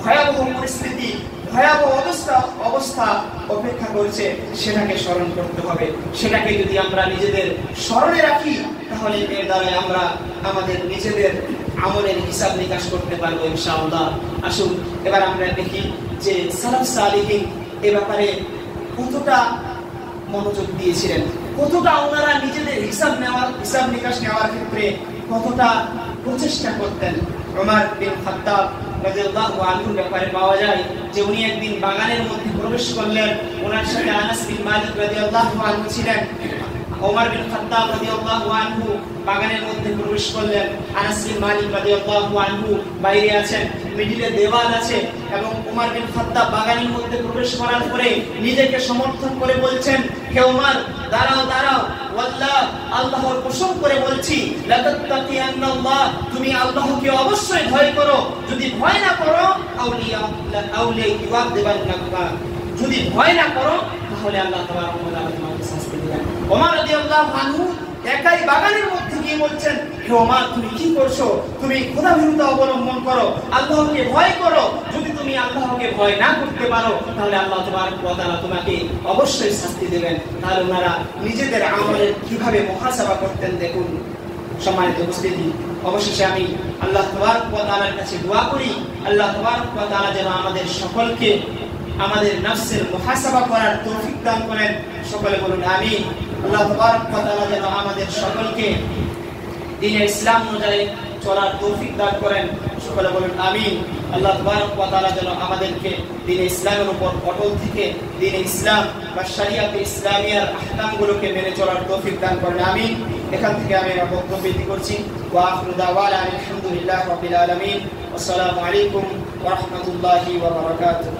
ভয়াবহ পরিস্থিতি, ভয়াবহ অবস্থা অপেক্ষা করছে, সেটাকে স্মরণ করতে হবে। সেটাকে যদি আমরা নিজেদের স্মরণে রাখি, তাহলে এর দ্বারা আমরা আমাদের নিজেদের আমলের হিসাব নিকাশ করতে পারবো ইনশাআল্লাহ। আসুন এবার আমরা দেখি যে সালাফ সালিহিন এ ব্যাপারে কতটা মনোযোগ দিয়েছিলেন, কতটা ওনারা নিজেদের হিসাব নিকাশ নেওয়ার ক্ষেত্রে কতটা প্রচেষ্টা করতেন। ওমর বিন খাত্তাব রাদিয়াল্লাহু আনহুর ব্যাপারে পাওয়া যায় যে উনি একদিন বাগানের মধ্যে প্রবেশ করলেন, ওনার সাথে আনাস বিন মালিক রাদিয়াল্লাহু আনহু ছিলেন। ওমর বিন খাত্তাব রাদিয়াল্লাহু আনহু বাগানের মধ্যে প্রবেশ করলেন, আনাস বিন মালিক রাদিয়াল্লাহু আনহু বাইরে আছেন, মিডিলে দেওয়াল আছে, এবং ওমর বিন খাত্তাব বাগানের মধ্যে প্রবেশ করার পরে নিজেকে সমর্থন করে বলছেন, হে ওমর দাঁড়াও দাঁড়াও, ওয়াল্লাহ আল্লাহর কসম করে বলছি, লাতাত্তাকিয়ান্নাল্লাহ, তুমি আল্লাহকে অবশ্যই ভয় করো, যদি ভয় না করো আউলিয়া ইউআযিবান্নাকা, যদি ভয় না করো তাহলে আল্লাহ তাআলা তোমাকে শাস্তি দিবেন। ওমর রাদিয়াল্লাহু আনহু একাই বাগানের মধ্যে গিয়ে বলছেন, হে ওমর তুমি কি করছো, তুমি খোদাভীরুতা অবলম্বন করো, আল্লাহকে ভয় করো, যদি তুমি আল্লাহকে ভয় না করতে পারো তাহলে আল্লাহ তাবারক ওয়া তাআলা তোমাকে অবশ্যই শাস্তি দেবেন। তাহলে ওনারা নিজেদের আমলের কিভাবে মুহাসাবা করতেন দেখুন। সম্মানিত উপস্থিতি, অবশেষে আমি আল্লাহ তাবারক ওয়া তাআলার কাছে দোয়া করি, আল্লাহ তাবারক ওয়া তাআলা যেন আমাদের সকলকে আমাদের নফসের মুহাসাবা করার তৌফিক দান করেন। সকলে বলুন আমিন। আল্লাহ তাবারক ওয়া তাআলা যেন আমাদের সকলকে দ্বীনে ইসলাম অনুযায়ী চলার তৌফিক দান করেন। সকলে বলুন আমিন। আল্লাহ তাবারক ওয়া তাআলা যেন আমাদেরকে দ্বীনে ইসলামের উপর অটল থেকে দ্বীনে ইসলাম বা শরিয়াতে ইসলামিয়ার আহকামগুলোকে মেনে চলার তৌফিক দান করেন। আমিন। এখান থেকে আমি আমার বক্তব্য বৃদ্ধি করছি। ওয়া আখিরু দাওয়ানা আলহামদুলিল্লাহি রাব্বিল আলামিন। আসসালামু আলাইকুম ওয়া রাহমাতুল্লাহি ওয়া বারাকাতুহু।